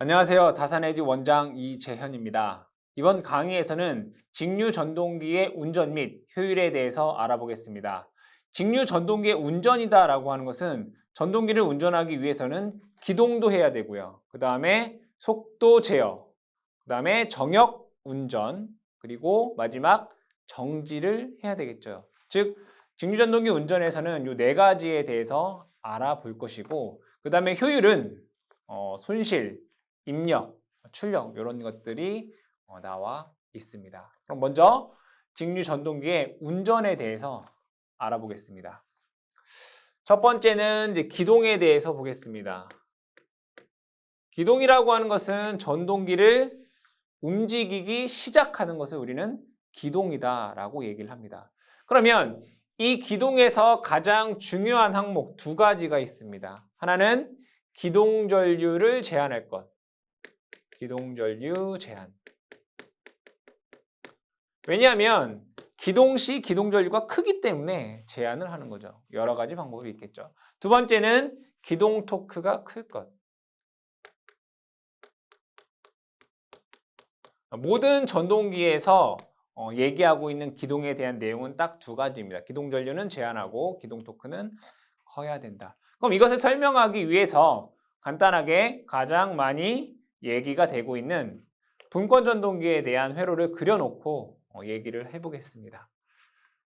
안녕하세요. 다산에디 원장 이재현입니다. 이번 강의에서는 직류 전동기의 운전 및 효율에 대해서 알아보겠습니다. 직류 전동기의 운전이다라고 하는 것은 전동기를 운전하기 위해서는 기동도 해야 되고요. 그 다음에 속도 제어, 그 다음에 정역 운전, 그리고 마지막 정지를 해야 되겠죠. 즉, 직류 전동기 운전에서는 이 네 가지에 대해서 알아볼 것이고, 그 다음에 효율은 손실, 입력, 출력 이런 것들이 나와 있습니다. 그럼 먼저 직류 전동기의 운전에 대해서 알아보겠습니다. 첫 번째는 이제 기동에 대해서 보겠습니다. 기동이라고 하는 것은 전동기를 움직이기 시작하는 것을 우리는 기동이다라고 얘기를 합니다. 그러면 이 기동에서 가장 중요한 항목 두 가지가 있습니다. 하나는 기동전류를 제한할 것. 기동전류 제한. 왜냐하면 기동 시 기동전류가 크기 때문에 제한을 하는 거죠. 여러 가지 방법이 있겠죠. 두 번째는 기동 토크가 클 것. 모든 전동기에서 얘기하고 있는 기동에 대한 내용은 딱 두 가지입니다. 기동전류는 제한하고 기동 토크는 커야 된다. 그럼 이것을 설명하기 위해서 간단하게 가장 많이 얘기가 되고 있는 분권 전동기에 대한 회로를 그려놓고 얘기를 해보겠습니다.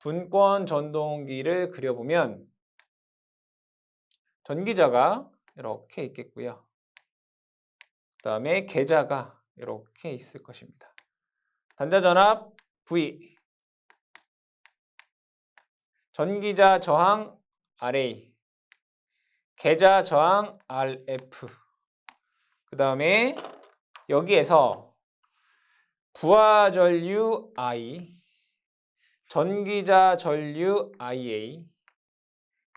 분권 전동기를 그려보면 전기자가 이렇게 있겠고요. 그 다음에 계자가 이렇게 있을 것입니다. 단자전압 V, 전기자 저항 RA, 계자 저항 RF, 그 다음에 여기에서 부하 전류 I, 전기자 전류 IA,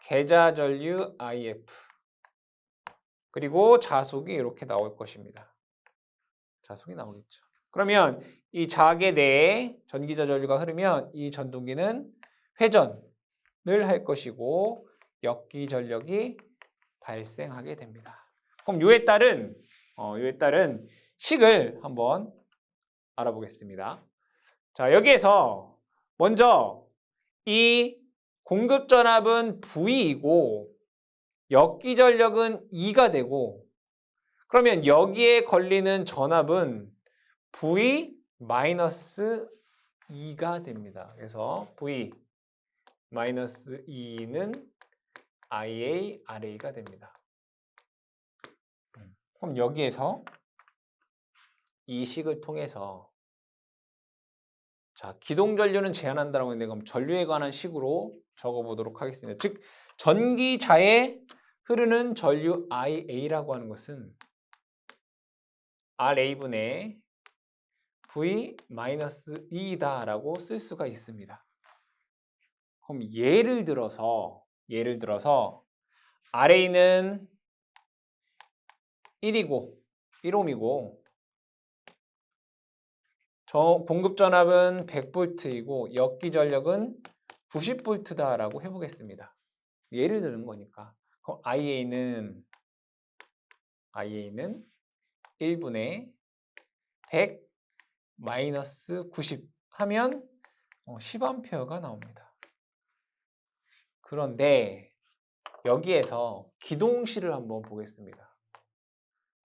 계자 전류 IF, 그리고 자속이 이렇게 나올 것입니다. 자속이 나오겠죠. 그러면 이 자계 내에 전기자 전류가 흐르면 이 전동기는 회전을 할 것이고 역기 전력이 발생하게 됩니다. 그럼 요에 따른 식을 한번 알아보겠습니다. 자, 여기에서 먼저 이 공급 전압은 V이고 역기 전력은 E가 되고, 그러면 여기에 걸리는 전압은 V-E가 됩니다. 그래서 V-E는 IA, RA가 됩니다. 그럼 여기에서 이 식을 통해서 자, 기동전류는 제한한다라고 했는데 그럼 전류에 관한 식으로 적어보도록 하겠습니다. 즉, 전기자에 흐르는 전류 IA라고 하는 것은 RA분의 V-E다라고 쓸 수가 있습니다. 그럼 예를 들어서 RA는 1옴이고 공급 전압은 100V이고 역기 전력은 90V다라고 해보겠습니다. 예를 드는 거니까. 그럼 IA는 1분의 100 마이너스 90 하면 10A가 나옵니다. 그런데 여기에서 기동시를 한번 보겠습니다.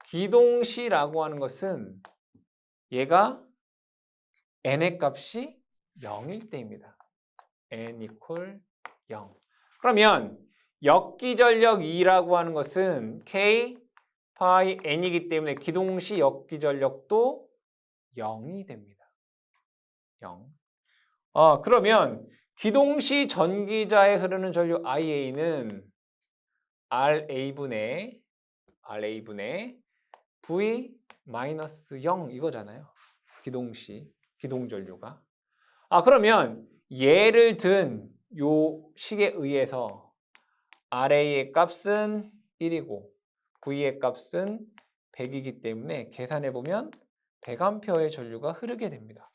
기동시라고 하는 것은 얘가 n의 값이 0일 때입니다. n equal 0. 그러면 역기전력 2라고 하는 것은 k 파이 n이기 때문에 기동시 역기전력도 0이 됩니다. 0. 그러면 기동시 전기자에 흐르는 전류 IA는 RA분의 V-0 이거잖아요. 기동시, 기동전류가. 그러면 예를 든 요 식에 의해서 RA의 값은 1이고 V의 값은 100이기 때문에 계산해보면 100A의 전류가 흐르게 됩니다.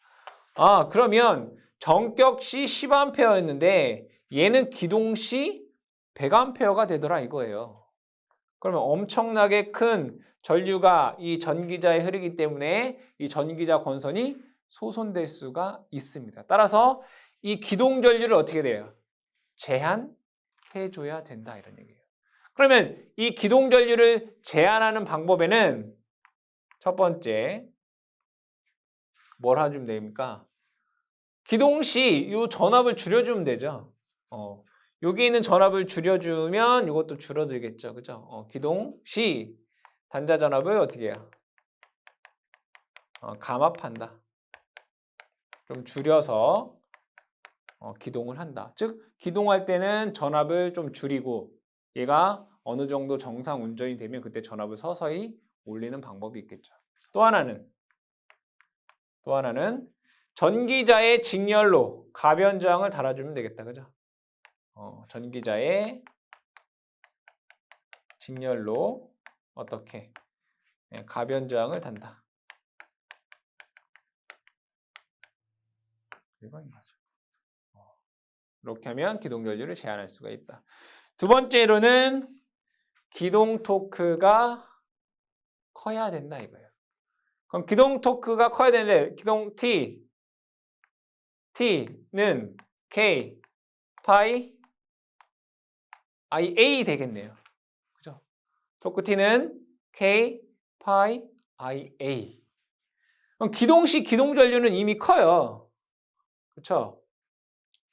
그러면 정격시 10A였는데 얘는 기동시 100A가 되더라 이거예요. 그러면 엄청나게 큰 전류가 이 전기자에 흐르기 때문에 이 전기자 권선이 소손될 수가 있습니다. 따라서 이 기동 전류를 어떻게 돼요? 제한해줘야 된다 이런 얘기예요. 그러면 이 기동 전류를 제한하는 방법에는 첫 번째 뭘 해주면 됩니까? 기동 시 이 전압을 줄여주면 되죠. 여기 있는 전압을 줄여주면 이것도 줄어들겠죠. 그죠? 기동 시 단자 전압을 어떻게 해요? 감압한다. 좀 줄여서 기동을 한다. 즉 기동할 때는 전압을 좀 줄이고 얘가 어느 정도 정상 운전이 되면 그때 전압을 서서히 올리는 방법이 있겠죠. 또 하나는 전기자의 직렬로 가변 저항을 달아주면 되겠다. 그죠? 전기자의 직렬로 어떻게 가변 저항을 단다. 이건 맞아. 이렇게 하면 기동 전류를 제한할 수가 있다. 두 번째로는 기동 토크가 커야 된다 이거예요. 그럼 기동 토크가 커야 되는데 기동 T는 K 파이 IA 되겠네요. 그죠? 토크 T는 K 파이 IA. 그럼 기동시 기동 전류는 이미 커요. 그렇죠?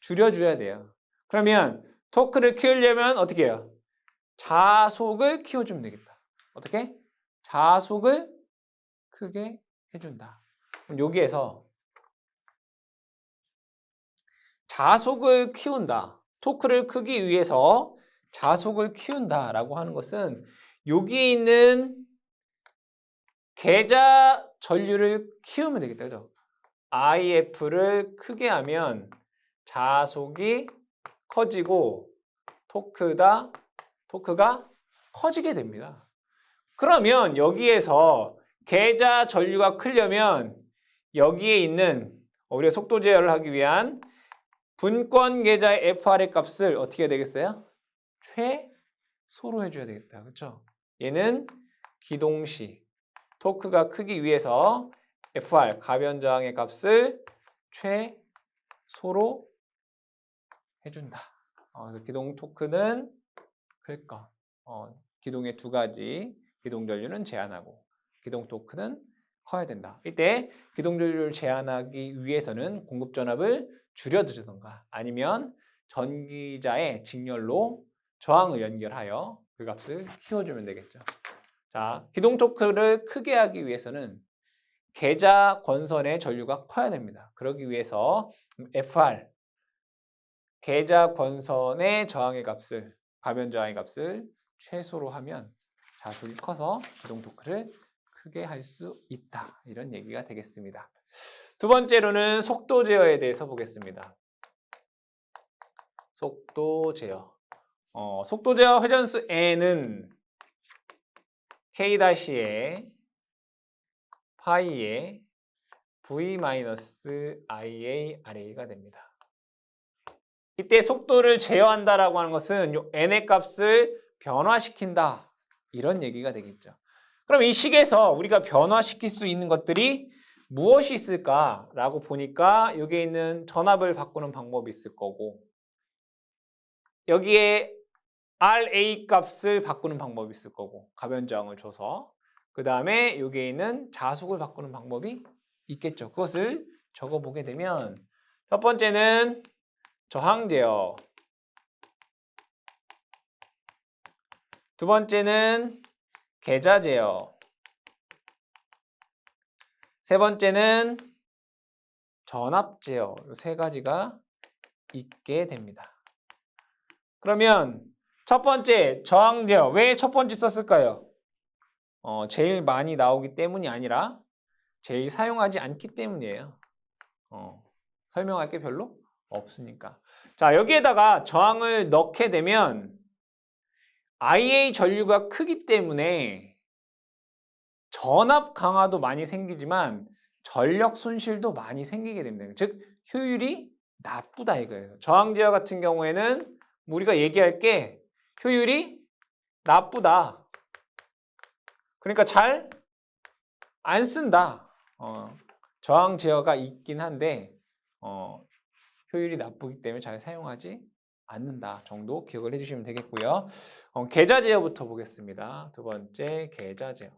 줄여줘야 돼요. 그러면 토크를 키우려면 어떻게 해요? 자속을 키워주면 되겠다. 어떻게? 자속을 크게 해준다. 그럼 여기에서 자속을 키운다. 토크를 크기 위해서 자속을 키운다라고 하는 것은 여기 있는 계좌 전류를 키우면 되겠다. 그죠? IF를 크게 하면 자속이 커지고 토크가 커지게 됩니다. 그러면 여기에서 계좌 전류가 크려면 여기에 있는 우리가 속도 제어를 하기 위한 분권 계좌의 FR의 값을 어떻게 해야 되겠어요? 최소로 해줘야 되겠다. 그렇죠? 얘는 기동시 토크가 크기 위해서 FR 가변 저항의 값을 최소로 해준다. 기동 토크는 클 거. 기동의 두 가지 기동 전류는 제한하고 기동 토크는 커야 된다. 이때 기동 전류를 제한하기 위해서는 공급 전압을 줄여주던가 아니면 전기자의 직렬로 저항을 연결하여 그 값을 키워주면 되겠죠. 자, 기동 토크를 크게 하기 위해서는 계좌 권선의 전류가 커야 됩니다. 그러기 위해서 FR 계좌 권선의 저항의 값을 가변 저항의 값을 최소로 하면 자속이 커서 기동 토크를 크게 할 수 있다. 이런 얘기가 되겠습니다. 두 번째로는 속도 제어에 대해서 보겠습니다. 속도 제어. 속도 제어 회전수 N은 K-의 파이의 V-IA-RA가 됩니다. 이때 속도를 제어한다라고 하는 것은 요 n의 값을 변화시킨다. 이런 얘기가 되겠죠. 그럼 이 식에서 우리가 변화시킬 수 있는 것들이 무엇이 있을까라고 보니까 여기에 있는 전압을 바꾸는 방법이 있을 거고 여기에 RA 값을 바꾸는 방법이 있을 거고 가변 저항을 줘서 그 다음에 여기에 있는 자속을 바꾸는 방법이 있겠죠. 그것을 적어보게 되면 첫 번째는 저항 제어, 두 번째는 계좌 제어, 세 번째는 전압 제어, 이 세 가지가 있게 됩니다. 그러면 첫 번째 저항 제어, 왜 첫 번째 썼을까요? 제일 많이 나오기 때문이 아니라 제일 사용하지 않기 때문이에요. 설명할 게 별로 없으니까. 자, 여기에다가 저항을 넣게 되면 IA 전류가 크기 때문에 전압 강화도 많이 생기지만 전력 손실도 많이 생기게 됩니다. 즉 효율이 나쁘다 이거예요. 저항 제어 같은 경우에는 우리가 얘기할 게 효율이 나쁘다. 그러니까 잘 안 쓴다. 저항 제어가 있긴 한데 효율이 나쁘기 때문에 잘 사용하지 않는다 정도 기억을 해주시면 되겠고요. 계좌 제어부터 보겠습니다. 두 번째, 계좌 제어.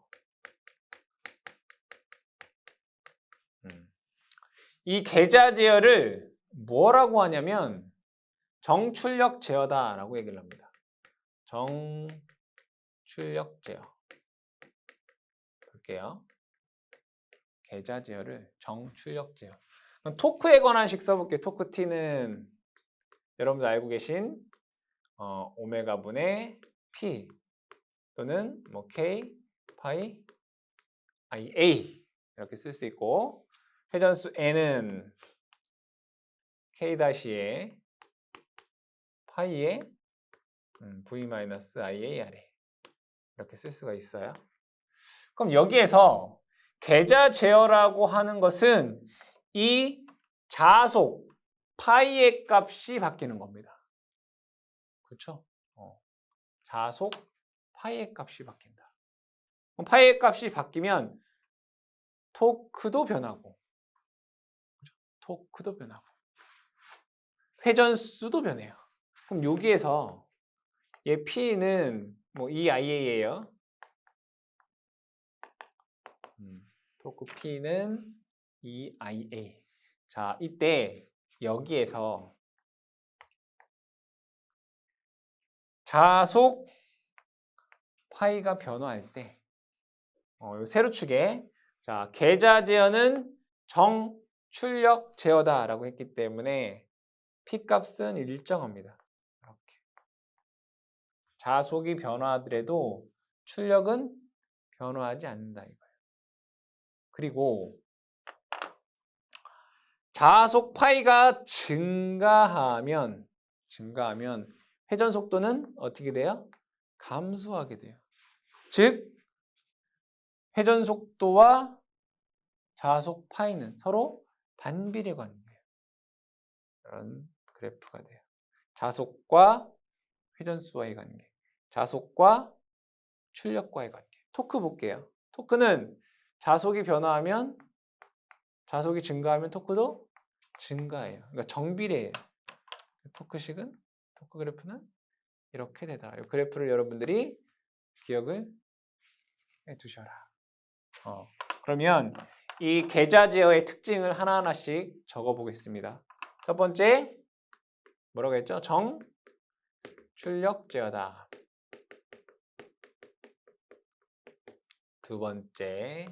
이 계좌 제어를 뭐라고 하냐면 정출력 제어다라고 얘기를 합니다. 정출력 제어. 볼게요. 계좌 제어를 정출력 제어. 그럼 토크에 관한 식 써볼게요. 토크 T는 여러분들 알고 계신 오메가 분의 P 또는 뭐 K 파이 IA 이렇게 쓸 수 있고, 회전수 N은 K-의 파이의 V-IA 아래 이렇게 쓸 수가 있어요. 그럼 여기에서 계좌 제어라고 하는 것은 이 자속 파이의 값이 바뀌는 겁니다. 그렇죠? 자속 파이의 값이 바뀐다. 그럼 파이의 값이 바뀌면 토크도 변하고, 그렇죠? 토크도 변하고, 회전수도 변해요. 그럼 여기에서 얘 P는 뭐 EIA예요. 토크 P는 EIA. 자, 이때 여기에서 자속 파이가 변화할 때 세로축에 자, 계좌 제어는 정출력 제어다라고 했기 때문에 P 값은 일정합니다. 이렇게. 자속이 변화하더라도 출력은 변화하지 않는다 이거예요. 그리고 자속 파이가 증가하면 회전 속도는 어떻게 돼요? 감소하게 돼요. 즉 회전 속도와 자속 파이는 서로 반비례 관계예요. 이런 그래프가 돼요. 자속과 회전수와의 관계, 자속과 출력과의 관계. 토크 볼게요. 토크는 자속이 변화하면, 자속이 증가하면 토크도 증가해요. 그러니까 정비례해요. 토크식은, 토크 그래프는 이렇게 되더라. 이 그래프를 여러분들이 기억을 해 두셔라. 그러면 이 계좌 제어의 특징을 하나하나씩 적어 보겠습니다. 첫 번째, 뭐라고 했죠? 정출력 제어다. 두 번째,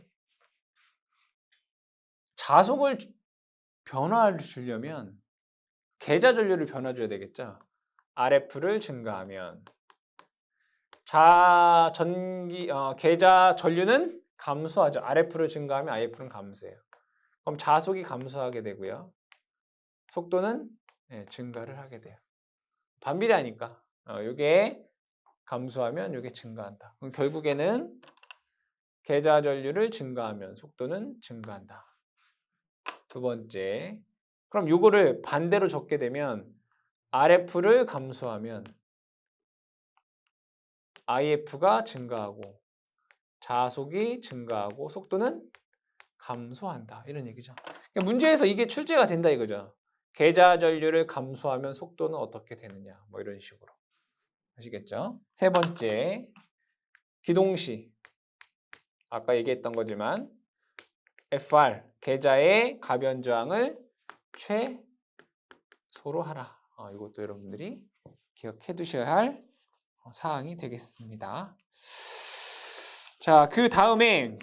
자속을 변화를 주려면 계좌 전류를 변화 줘야 되겠죠? RF를 증가하면 계좌 전류는 감소하죠. RF를 증가하면 IF는 감소해요. 그럼 자속이 감소하게 되고요. 속도는 증가를 하게 돼요. 반비례하니까 이게 감소하면 이게 증가한다. 그럼 결국에는 계좌 전류를 증가하면 속도는 증가한다. 두 번째, 그럼 이거를 반대로 적게 되면 RF를 감소하면 IF가 증가하고 자속이 증가하고 속도는 감소한다. 이런 얘기죠. 그러니까 문제에서 이게 출제가 된다 이거죠. 계좌 전류를 감소하면 속도는 어떻게 되느냐. 뭐 이런 식으로. 아시겠죠? 세 번째, 기동시. 아까 얘기했던 거지만 FR, 계좌의 가변 저항을 최소로 하라. 이것도 여러분들이 기억해 두셔야 할 사항이 되겠습니다. 자, 그 다음에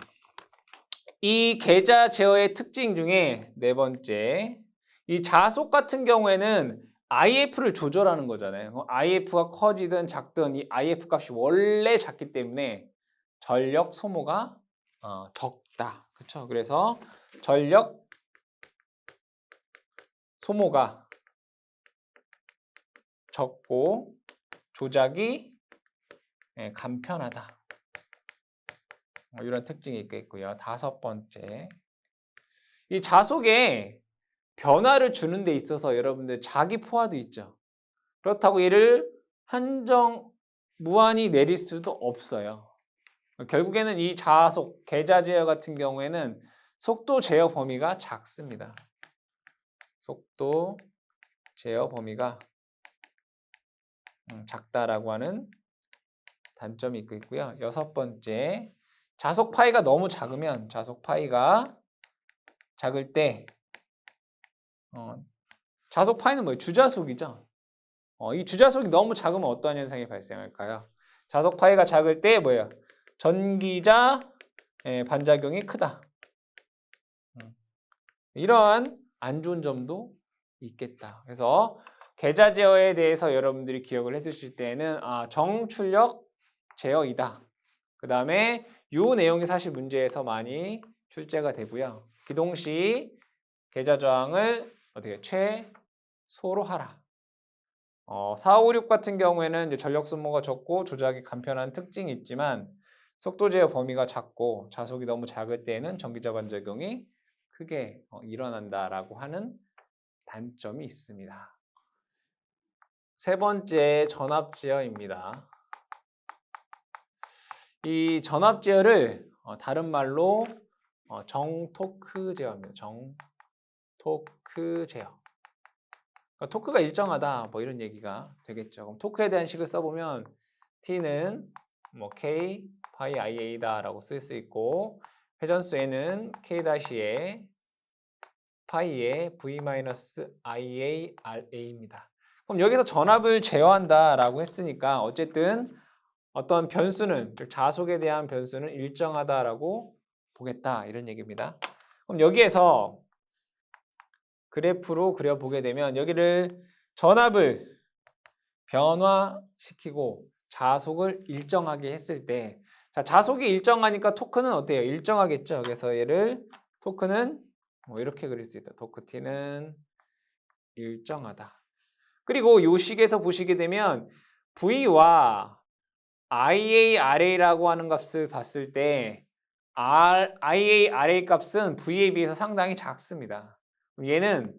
이 계좌 제어의 특징 중에 네 번째, 이 자속 같은 경우에는 IF를 조절하는 거잖아요. IF가 커지든 작든 이 IF 값이 원래 작기 때문에 전력 소모가 적다. 그렇죠? 그래서 전력 소모가 적고 조작이 간편하다. 이런 특징이 있겠고요. 다섯 번째, 이 자속에 변화를 주는 데 있어서 여러분들 자기 포화도 있죠. 그렇다고 얘를 무한히 내릴 수도 없어요. 결국에는 이 자속, 계좌 제어 같은 경우에는 속도 제어 범위가 작습니다. 속도 제어 범위가 작다라고 하는 단점이 있고요. 여섯 번째, 자속 파이가 너무 작으면 자속 파이가 작을 때 자속 파이는 뭐예요? 주자속이죠. 이 주자속이 너무 작으면 어떠한 현상이 발생할까요? 자속 파이가 작을 때 뭐예요? 전기자 반작용이 크다. 이러한 안 좋은 점도 있겠다. 그래서 계좌 제어에 대해서 여러분들이 기억을 해두실 때는 정출력 제어이다. 그 다음에 이 내용이 사실 문제에서 많이 출제가 되고요. 기동시 계좌 저항을 어떻게 최소로 하라. 4, 5, 6 같은 경우에는 이제 전력 소모가 적고 조작이 간편한 특징이 있지만 속도 제어 범위가 작고 자속이 너무 작을 때에는 전기자 반작용이 크게 일어난다라고 하는 단점이 있습니다. 세 번째, 전압 제어입니다. 이 전압 제어를 다른 말로 정토크 제어입니다. 정토크 제어. 그러니까 토크가 일정하다 뭐 이런 얘기가 되겠죠. 그럼 토크에 대한 식을 써보면 T는 뭐 K 파이 IA다라고 쓸 수 있고 회전수에는 K-에 파이에 V-IA RA입니다. 그럼 여기서 전압을 제어한다라고 했으니까 어쨌든 어떤 변수는, 즉 자속에 대한 변수는 일정하다라고 보겠다 이런 얘기입니다. 그럼 여기에서 그래프로 그려보게 되면 여기를 전압을 변화시키고 자속을 일정하게 했을 때 자속이 일정하니까 토크는 어때요? 일정하겠죠. 그래서 얘를 토크는 뭐 이렇게 그릴 수 있다. 토크 T는 일정하다. 그리고 이 식에서 보시게 되면 V와 IARA라고 하는 값을 봤을 때 IARA 값은 V에 비해서 상당히 작습니다. 얘는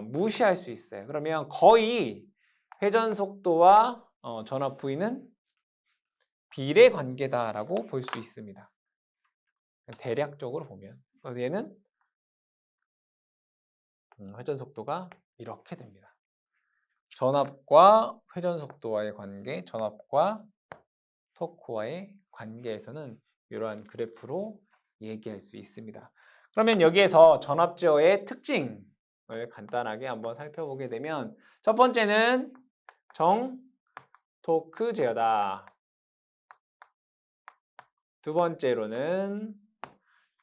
무시할 수 있어요. 그러면 거의 회전 속도와 전압 V는 비례 관계다라고 볼 수 있습니다. 대략적으로 보면 얘는 회전 속도가 이렇게 됩니다. 전압과 회전 속도와의 관계, 전압과 토크와의 관계에서는 이러한 그래프로 얘기할 수 있습니다. 그러면 여기에서 전압 제어의 특징을 간단하게 한번 살펴보게 되면 첫 번째는 정 토크 제어다. 두 번째로는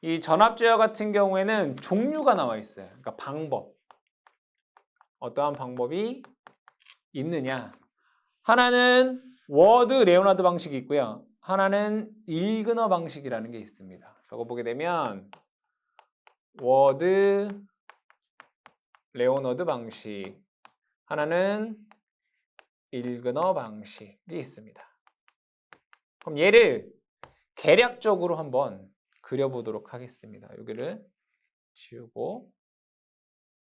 이 전압 제어 같은 경우에는 종류가 나와 있어요. 그러니까 방법. 어떠한 방법이 있느냐. 하나는 워드 레오나드 방식이 있고요. 하나는 일그너 방식이라는 게 있습니다. 적어보게 되면 워드 레오너드 방식, 하나는 일그너 방식이 있습니다. 그럼 얘를 계략적으로 한번 그려보도록 하겠습니다. 여기를 지우고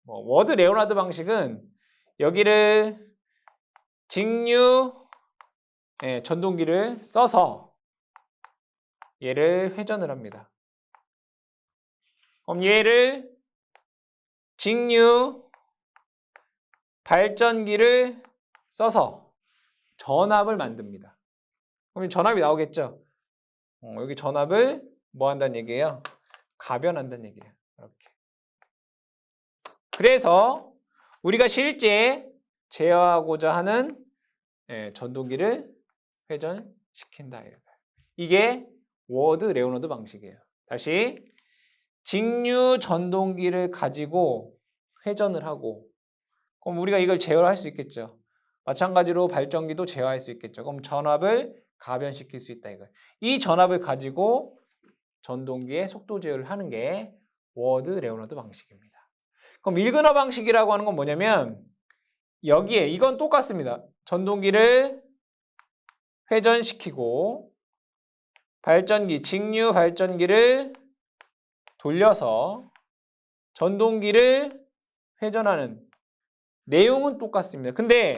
워드 레오나드 방식은 여기를 직류 전동기를 써서 얘를 회전을 합니다. 그럼 얘를 직류 발전기를 써서 전압을 만듭니다. 그럼 전압이 나오겠죠? 여기 전압을 뭐 한다는 얘기예요? 가변한다는 얘기예요. 이렇게. 그래서 우리가 실제 제어하고자 하는 전동기를 회전시킨다. 이게 워드 레오너드 방식이에요. 다시 직류 전동기를 가지고 회전을 하고 그럼 우리가 이걸 제어할 수 있겠죠. 마찬가지로 발전기도 제어할 수 있겠죠. 그럼 전압을 가변시킬 수 있다 이거예요. 이 전압을 가지고 전동기의 속도 제어를 하는 게 워드 레오너드 방식입니다. 그럼 일그너 방식이라고 하는 건 뭐냐면 여기에 이건 똑같습니다. 전동기를 회전시키고 발전기, 직류 발전기를 돌려서 전동기를 회전하는 내용은 똑같습니다. 근데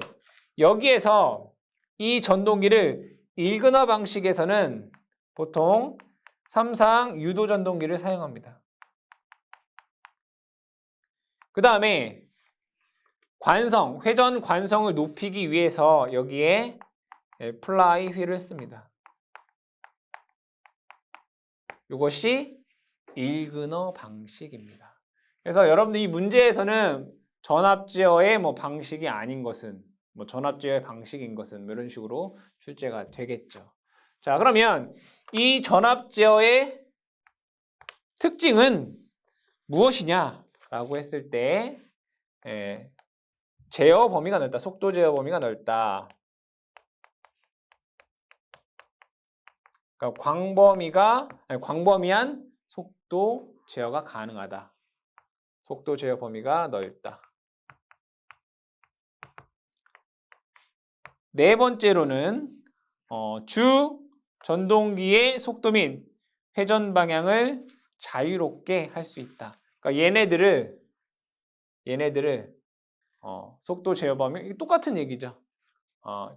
여기에서 이 전동기를 일그너 방식에서는 보통 3상 유도 전동기를 사용합니다. 그 다음에 관성, 회전 관성을 높이기 위해서 여기에 플라이 휠을 씁니다. 이것이 일근어 방식입니다. 그래서 여러분들 이 문제에서는 전압제어의 방식이 아닌 것은 전압제어의 방식인 것은 이런 식으로 출제가 되겠죠. 자, 그러면 이 전압제어의 특징은 무엇이냐라고 했을 때 제어 범위가 넓다. 속도 제어 범위가 넓다. 그러니까 광범위한 속도 제어가 가능하다. 속도 제어 범위가 넓다. 네 번째로는 주 전동기의 속도 및 회전 방향을 자유롭게 할 수 있다. 그러니까 얘네들을 속도 제어 범위 똑같은 얘기죠.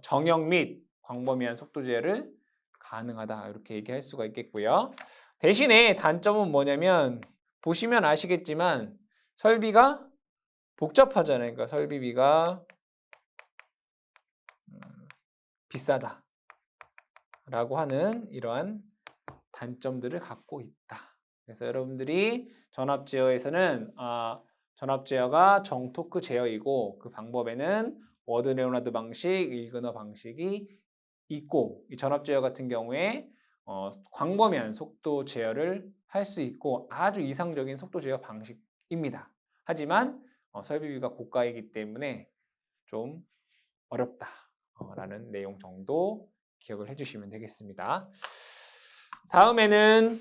정형 및 광범위한 속도 제어를 가능하다. 이렇게 얘기할 수가 있겠고요. 대신에 단점은 뭐냐면 보시면 아시겠지만 설비가 복잡하잖아요. 그러니까 설비비가 비싸다 라고 하는 이러한 단점들을 갖고 있다. 그래서 여러분들이 전압 제어에서는 전압 제어가 정토크 제어이고 그 방법에는 워드 레오나드 방식, 일근어 방식이 있고 이 전압 제어 같은 경우에 광범위한 속도 제어를 할 수 있고 아주 이상적인 속도 제어 방식입니다. 하지만 설비비가 고가이기 때문에 좀 어렵다라는 내용 정도 기억을 해주시면 되겠습니다. 다음에는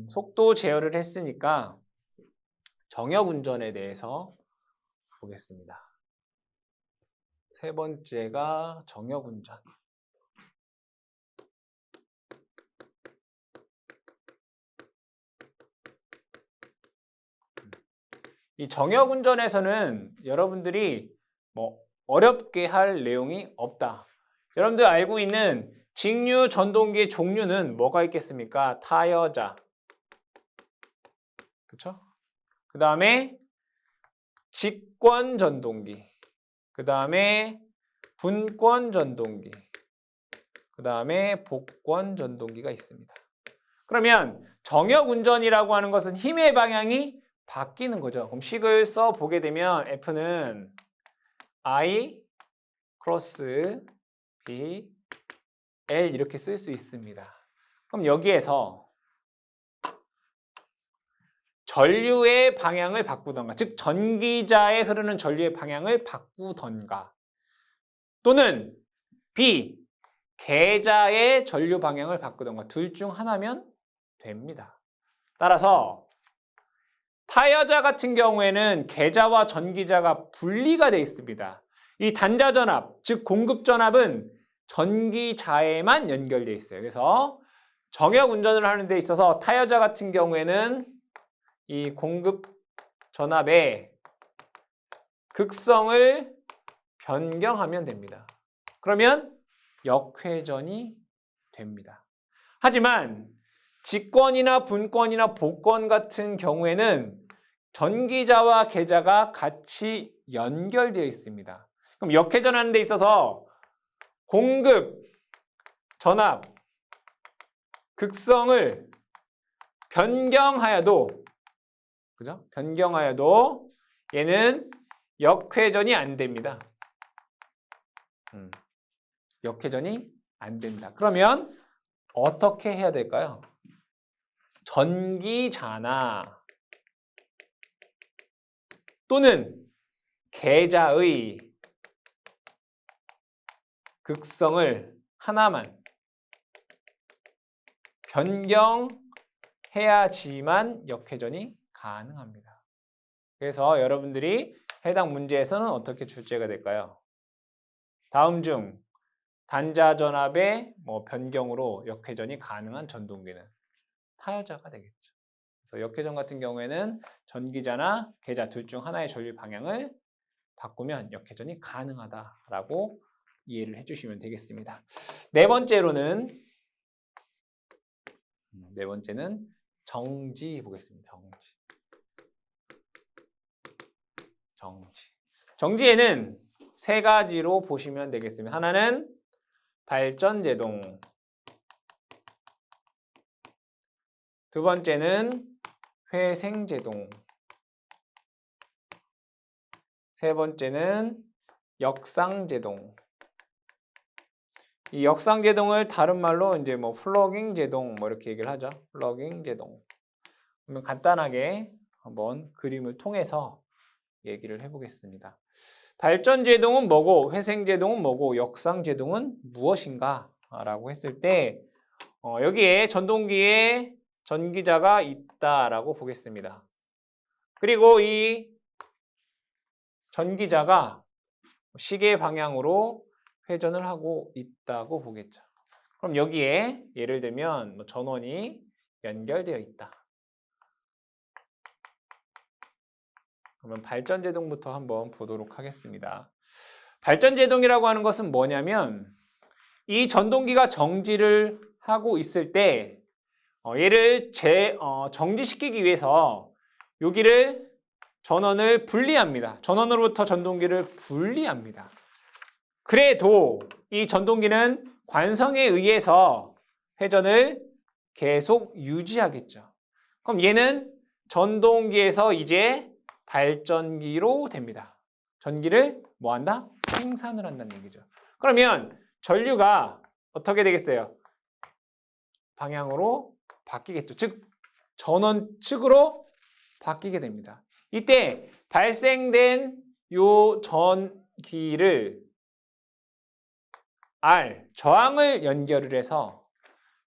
속도 제어를 했으니까 정역 운전에 대해서 보겠습니다. 세 번째가 정역 운전. 이 정역 운전에서는 여러분들이 어렵게 할 내용이 없다. 여러분들 알고 있는 직류 전동기의 종류는 뭐가 있겠습니까? 타여자. 그렇죠? 그 다음에 직권 전동기. 그 다음에 분권 전동기. 그 다음에 복권 전동기가 있습니다. 그러면 정역 운전이라고 하는 것은 힘의 방향이 바뀌는 거죠. 그럼 식을 써 보게 되면 F는 I 크로스 B L 이렇게 쓸 수 있습니다. 그럼 여기에서 전류의 방향을 바꾸던가, 즉 전기자에 흐르는 전류의 방향을 바꾸던가, 또는 B 계자의 전류 방향을 바꾸던가 둘 중 하나면 됩니다. 따라서 타여자 같은 경우에는 계자와 전기자가 분리가 되어 있습니다. 이 단자전압, 즉 공급전압은 전기자에만 연결되어 있어요. 그래서 정역 운전을 하는 데 있어서 타여자 같은 경우에는 이 공급전압의 극성을 변경하면 됩니다. 그러면 역회전이 됩니다. 하지만 직권이나 분권이나 복권 같은 경우에는 전기자와 계자가 같이 연결되어 있습니다. 그럼 역회전하는 데 있어서 공급, 전압, 극성을 변경하여도, 그죠? 변경하여도 얘는 역회전이 안 됩니다. 역회전이 안 된다. 그러면 어떻게 해야 될까요? 전기자나 또는 계자의 극성을 하나만 변경해야지만 역회전이 가능합니다. 그래서 여러분들이 해당 문제에서는 어떻게 출제가 될까요? 다음 중 단자전압의 변경으로 역회전이 가능한 전동기는 타여자가 되겠죠. 그래서 역회전 같은 경우에는 전기자나 계자 둘 중 하나의 전류 방향을 바꾸면 역회전이 가능하다라고 이해를 해주시면 되겠습니다. 네 번째로는 네 번째는 정지 보겠습니다. 정지에는 세 가지로 보시면 되겠습니다. 하나는 발전제동, 두 번째는 회생제동, 세 번째는 역상제동. 이 역상제동을 다른 말로 이제 뭐 플러깅 제동 뭐 이렇게 얘기를 하죠. 플러깅 제동. 그러면 간단하게 한번 그림을 통해서 얘기를 해보겠습니다. 발전제동은 뭐고 회생제동은 뭐고 역상제동은 무엇인가? 라고 했을 때 여기에 전동기에 전기자가 있다라고 보겠습니다. 그리고 이 전기자가 시계 방향으로 회전을 하고 있다고 보겠죠. 그럼 여기에 예를 들면 뭐 전원이 연결되어 있다. 그러면 발전제동부터 한번 보도록 하겠습니다. 발전제동이라고 하는 것은 뭐냐면 이 전동기가 정지를 하고 있을 때 얘를 정지시키기 위해서 여기를 전원을 분리합니다. 전원으로부터 전동기를 분리합니다. 그래도 이 전동기는 관성에 의해서 회전을 계속 유지하겠죠. 그럼 얘는 전동기에서 이제 발전기로 됩니다. 전기를 뭐 한다? 생산을 한다는 얘기죠. 그러면 전류가 어떻게 되겠어요? 방향으로 바뀌겠죠. 즉 전원 측으로 바뀌게 됩니다. 이때 발생된 요 전기를 저항을 연결을 해서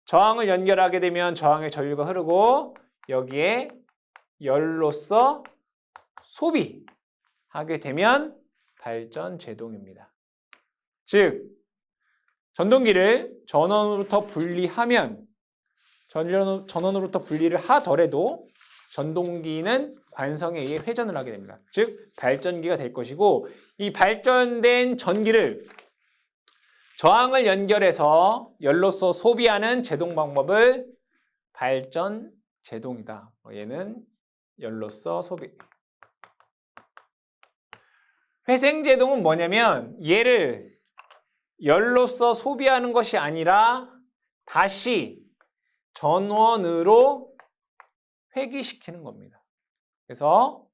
저항을 연결하게 되면 저항의 전류가 흐르고 여기에 열로서 소비하게 되면 발전제동입니다. 즉 전동기를 전원으로부터 분리하면 전원으로부터 분리를 하더라도 전동기는 관성에 의해 회전을 하게 됩니다. 즉 발전기가 될 것이고 이 발전된 전기를 저항을 연결해서 열로서 소비하는 제동 방법을 발전제동이다. 얘는 열로서 소비. 회생제동은 뭐냐면 얘를 열로서 소비하는 것이 아니라 다시 전원으로 회귀시키는 겁니다. 그래서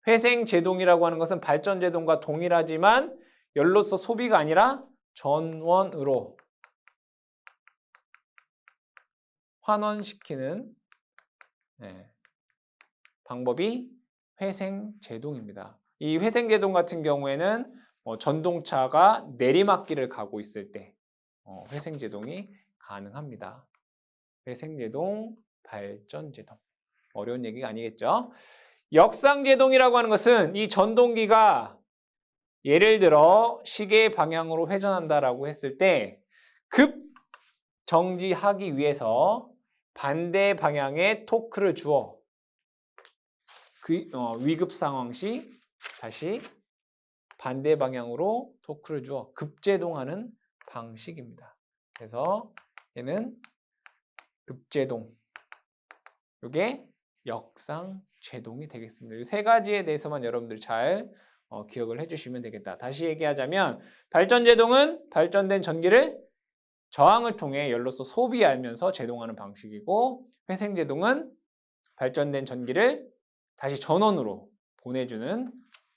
회생제동이라고 하는 것은 발전제동과 동일하지만 열로서 소비가 아니라 전원으로 환원시키는 방법이 회생제동입니다. 이 회생제동 같은 경우에는 전동차가 내리막길을 가고 있을 때 회생제동이 가능합니다. 회생제동, 발전제동. 어려운 얘기가 아니겠죠? 역상제동이라고 하는 것은 이 전동기가 예를 들어 시계 방향으로 회전한다라고 했을 때 급 정지하기 위해서 반대 방향에 토크를 주어 위급 상황 시 다시 반대 방향으로 토크를 주어 급제동하는 방식입니다. 그래서 얘는 급제동, 이게 역상제동이 되겠습니다. 이 세 가지에 대해서만 여러분들이 잘 기억을 해주시면 되겠다. 다시 얘기하자면 발전제동은 발전된 전기를 저항을 통해 열로서 소비하면서 제동하는 방식이고 회생제동은 발전된 전기를 다시 전원으로 보내주는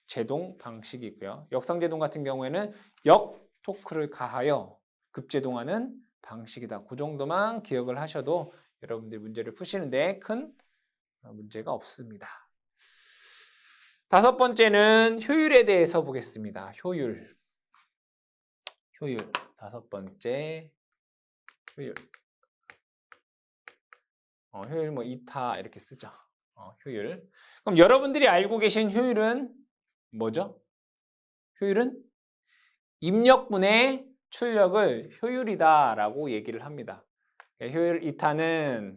제동 방식이고요. 역상제동 같은 경우에는 역토크를 가하여 급제동하는 방식이다. 그 정도만 기억을 하셔도 여러분들이 문제를 푸시는데 큰 문제가 없습니다. 다섯 번째는 효율에 대해서 보겠습니다. 효율. 다섯 번째 효율. 효율 뭐 이타 이렇게 쓰죠. 효율. 그럼 여러분들이 알고 계신 효율은 뭐죠? 효율은 입력분의 출력을 효율이다라고 얘기를 합니다. 효율 이타는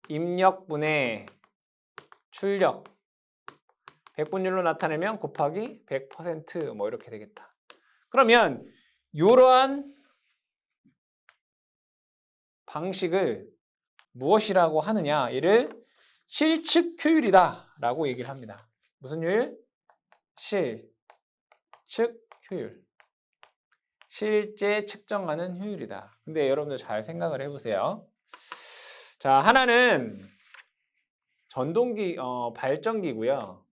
입력분의 출력 100분율로 나타내면 곱하기 100% 뭐 이렇게 되겠다. 그러면 이러한 방식을 무엇이라고 하느냐? 이를 실측 효율이다 라고 얘기를 합니다. 무슨 효율? 실측 효율. 실제 측정하는 효율이다. 근데 여러분들 잘 생각을 해보세요. 자, 하나는 전동기, 발전기고요.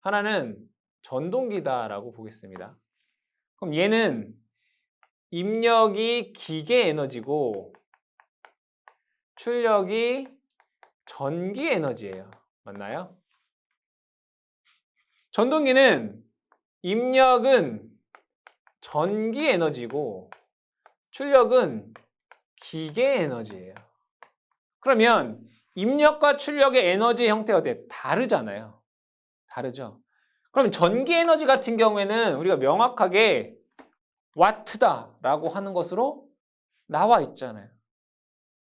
하나는 전동기다라고 보겠습니다. 그럼 얘는 입력이 기계 에너지고 출력이 전기 에너지예요. 맞나요? 전동기는 입력은 전기 에너지고 출력은 기계 에너지예요. 그러면 입력과 출력의 에너지 형태가 어때? 다르잖아요. 다르죠. 그럼 전기 에너지 같은 경우에는 우리가 명확하게 와트다라고 하는 것으로 나와 있잖아요.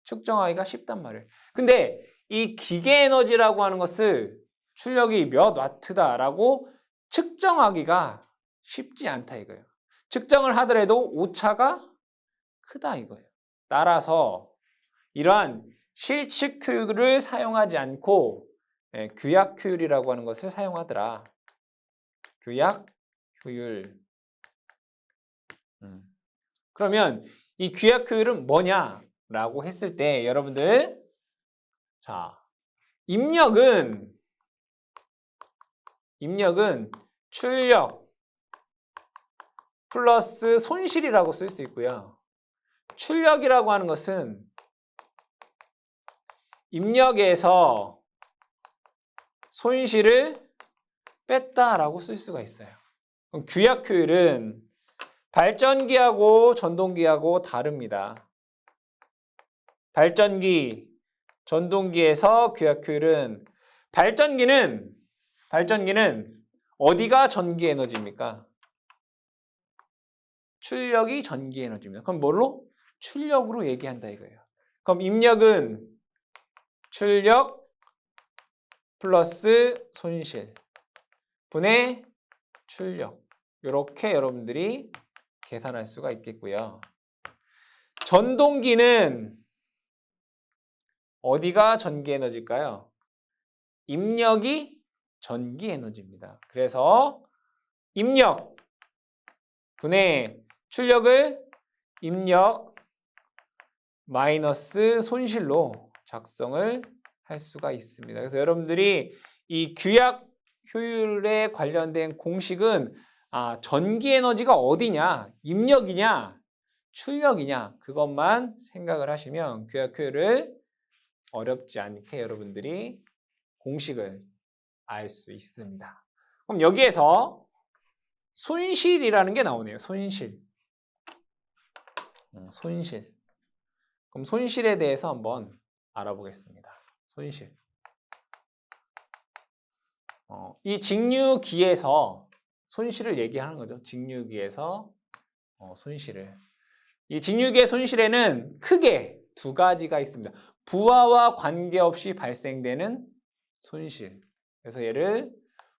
측정하기가 쉽단 말이에요. 근데 이 기계 에너지라고 하는 것을 출력이 몇 와트다라고 측정하기가 쉽지 않다 이거예요. 측정을 하더라도 오차가 크다 이거예요. 따라서 이러한 실측 효율을 사용하지 않고 규약 효율이라고 하는 것을 사용하더라. 규약 효율. 그러면 이 규약 효율은 뭐냐라고 했을 때 여러분들 자, 입력은 출력 플러스 손실이라고 쓸 수 있고요. 출력이라고 하는 것은 입력에서 손실을 뺐다라고 쓸 수가 있어요. 그럼 규약 효율은 발전기하고 전동기하고 다릅니다. 발전기, 전동기에서 규약 효율은 발전기는 어디가 전기 에너지입니까? 출력이 전기 에너지입니다. 그럼 뭘로? 출력으로 얘기한다 이거예요. 그럼 입력은 출력 플러스 손실 분의 출력. 이렇게 여러분들이 계산할 수가 있겠고요. 전동기는 어디가 전기 에너지일까요? 입력이 전기 에너지입니다. 그래서 입력 분의 출력을 입력 마이너스 손실로 작성을 할 수가 있습니다. 그래서 여러분들이 이 규약 효율에 관련된 공식은 전기 에너지가 어디냐, 입력이냐, 출력이냐 그것만 생각을 하시면 규약 효율을 어렵지 않게 여러분들이 공식을 알 수 있습니다. 그럼 여기에서 손실이라는 게 나오네요. 손실. 그럼 손실에 대해서 한번 알아보겠습니다. 손실. 이 직류기에서 손실을 얘기하는 거죠. 직류기에서 손실을. 이 직류기의 손실에는 크게 두 가지가 있습니다. 부하와 관계없이 발생되는 손실. 그래서 얘를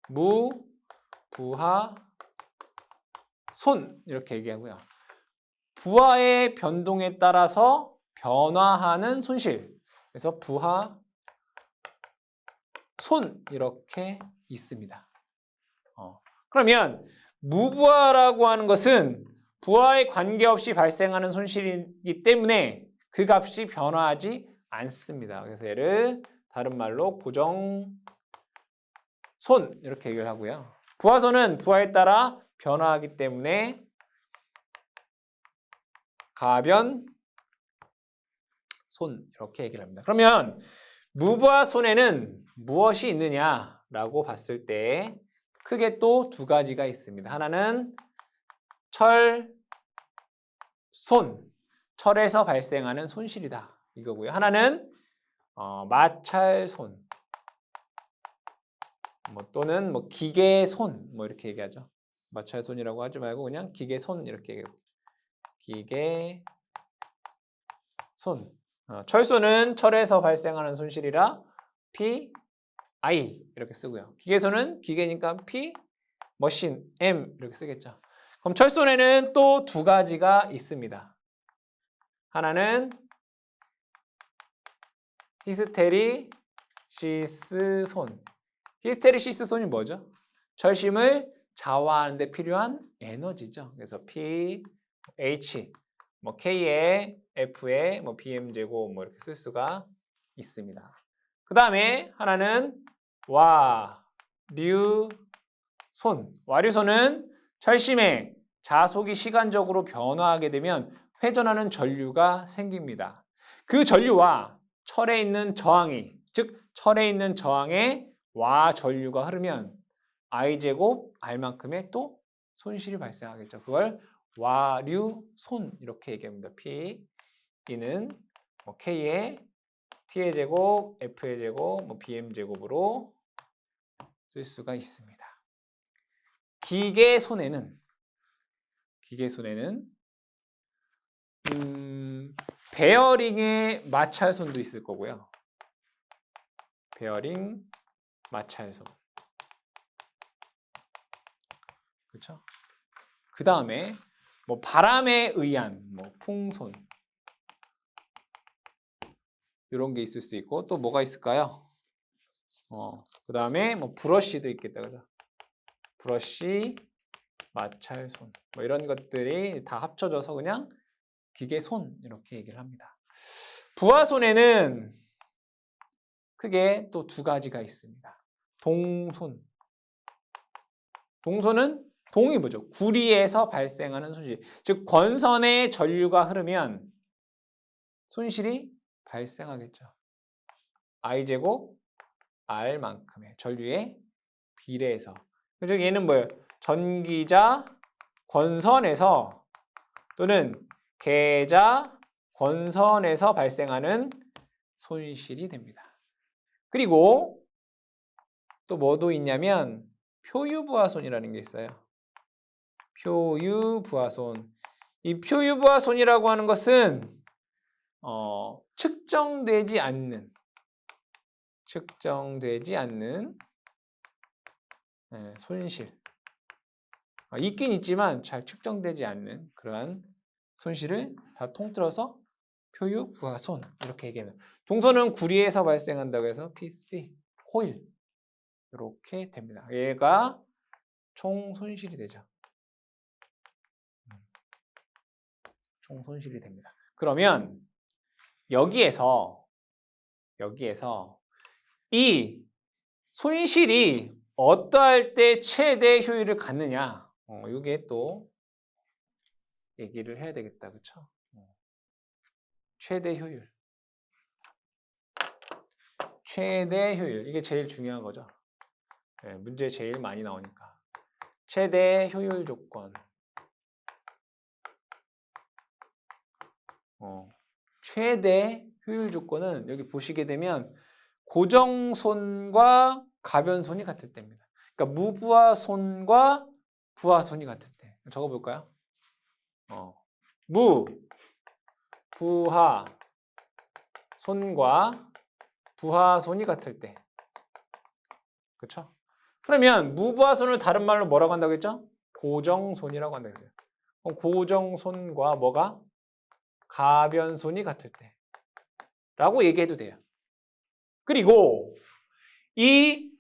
무부하 손 이렇게 얘기하고요. 부하의 변동에 따라서 변화하는 손실. 그래서 부하 손 이렇게 있습니다. 그러면 무부하라고 하는 것은 부하에 관계없이 발생하는 손실이기 때문에 그 값이 변화하지 않습니다. 그래서 얘를 다른 말로 고정 손 이렇게 얘기를 하고요. 부하손은 부하에 따라 변화하기 때문에 가변 손 이렇게 얘기를 합니다. 그러면 무부하 손에는 무엇이 있느냐라고 봤을 때 크게 또 두 가지가 있습니다. 하나는 철손, 철에서 발생하는 손실이다 이거고요. 하나는 마찰손 또는 기계손 이렇게 얘기하죠. 마찰손이라고 하지 말고 그냥 기계손 이렇게 얘기해요. 기계손. 철손은 철에서 발생하는 손실이라 P, I 이렇게 쓰고요. 기계손은 기계니까 P, 머신, M 이렇게 쓰겠죠. 그럼 철손에는 또 두 가지가 있습니다. 하나는 히스테리시스손. 히스테리시스손이 뭐죠? 철심을 자화하는 데 필요한 에너지죠. 그래서 P, H, 뭐 K에 F에 뭐 BM 제곱 뭐 이렇게 쓸 수가 있습니다. 그 다음에 하나는 와류손. 와류손은 철심의 자속이 시간적으로 변화하게 되면 회전하는 전류가 생깁니다. 그 전류와 철에 있는 저항이, 즉 철에 있는 저항에 와 전류가 흐르면 I제곱 R만큼의 또 손실이 발생하겠죠. 그걸 와류손 이렇게 얘기합니다. P, E는 뭐 K의 T의 제곱, F의 제곱, 뭐 BM 제곱으로 쓸 수가 있습니다. 기계손에는 베어링의 마찰손도 있을 거고요. 베어링, 마찰손. 그렇죠? 그 다음에 뭐 바람에 의한 뭐 풍손 이런 게 있을 수 있고 또 뭐가 있을까요? 그 다음에 뭐 브러쉬도 있겠다, 그죠? 브러쉬, 마찰손 뭐 이런 것들이 다 합쳐져서 그냥 기계손 이렇게 얘기를 합니다. 부하손에는 크게 또 두 가지가 있습니다. 동손. 동손은 동이 뭐죠? 구리에서 발생하는 손실. 즉 권선에 전류가 흐르면 손실이 발생하겠죠. I제곱 R만큼의 전류의 비례해서. 즉 얘는 뭐예요? 전기자 권선에서 또는 계자 권선에서 발생하는 손실이 됩니다. 그리고 또 뭐도 있냐면 표유부하손이라는 게 있어요. 표유부하손. 이 표유부하손이라고 하는 것은 측정되지 않는 손실. 있긴 있지만 잘 측정되지 않는 그러한 손실을 다 통틀어서 표유부하손 이렇게 얘기해요. 동선은 구리에서 발생한다고 해서 PC, 코일 이렇게 됩니다. 얘가 총 손실이 되죠. 총 손실이 됩니다. 그러면 여기에서 이 손실이 어떠할 때 최대 효율을 갖느냐, 이게 또 얘기를 해야 되겠다, 그렇죠? 최대 효율. 최대 효율. 이게 제일 중요한 거죠. 네, 문제 제일 많이 나오니까. 최대 효율 조건. 최대 효율 조건은 여기 보시게 되면 고정손과 가변손이 같을 때입니다. 그러니까 무부하손과 부하손이 같을 때. 적어볼까요? 부하손과 부하손이 같을 때. 그렇죠? 그러면 무부하손을 다른 말로 뭐라고 한다고 했죠? 고정손이라고 한다고 했어요. 그럼 고정손과 뭐가? 가변손이 같을 때 라고 얘기해도 돼요. 그리고 이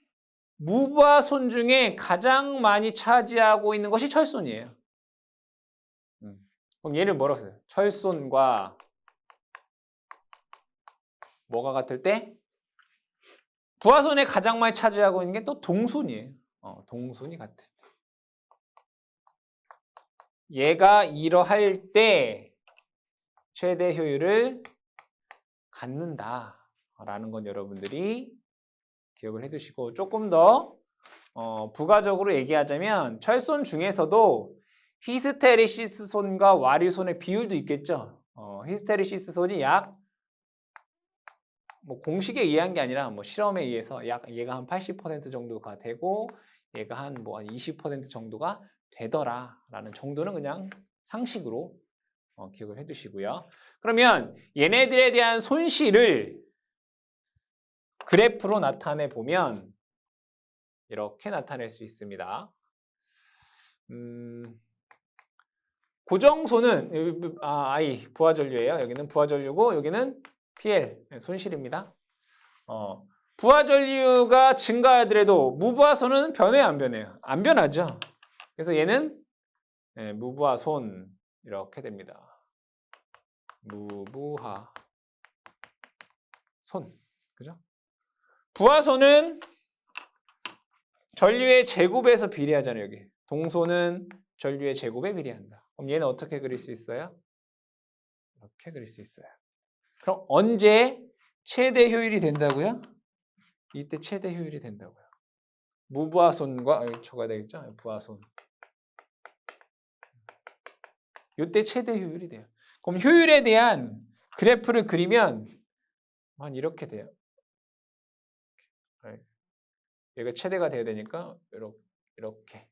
무부하손 중에 가장 많이 차지하고 있는 것이 철손이에요. 그럼 얘를 뭐라고 써요? 철손과 뭐가 같을 때? 부하손에 가장 많이 차지하고 있는 게 또 동손이에요. 동손이 같을 때. 얘가 이러할 때 최대 효율을 갖는다라는 건 여러분들이 기억을 해두시고, 조금 더 부가적으로 얘기하자면 철손 중에서도 히스테리시스손과 와류손의 비율도 있겠죠. 히스테리시스손이 약 뭐 공식에 의한 게 아니라 뭐 실험에 의해서 약 얘가 한 80% 정도가 되고 얘가 한 20% 정도가 되더라라는 정도는 그냥 상식으로 기억을 해두시고요. 그러면 얘네들에 대한 손실을 그래프로 나타내 보면 이렇게 나타낼 수 있습니다. 고정손은 I 부하전류예요. 여기는 부하전류고 여기는 PL 손실입니다. 부하 전류가 증가하더라도 무부하손은 변해요, 안 변해요? 안 변하죠. 그래서 얘는 무부하손 이렇게 됩니다. 무부하손, 그죠? 부하손은 전류의 제곱에서 비례하잖아요, 여기. 동소는 전류의 제곱에 비례한다. 그럼 얘는 어떻게 그릴 수 있어요? 이렇게 그릴 수 있어요. 그럼 언제 최대 효율이 된다고요? 이때 최대 효율이 된다고요. 무부하손과 초가 되겠죠? 부하손. 이때 최대 효율이 돼요. 그럼 효율에 대한 그래프를 그리면 한 이렇게 돼요. 얘가 최대가 돼야 되니까 이렇게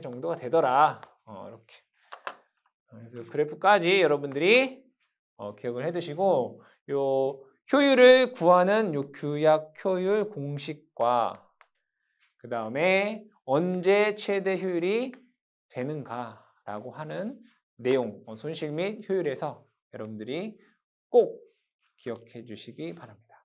정도가 되더라. 이렇게. 그래서 그래프까지 여러분들이 기억을 해두시고 요 효율을 구하는 요 규약 효율 공식과 그 다음에 언제 최대 효율이 되는가라고 하는 내용, 손실 및 효율에서 여러분들이 꼭 기억해 주시기 바랍니다.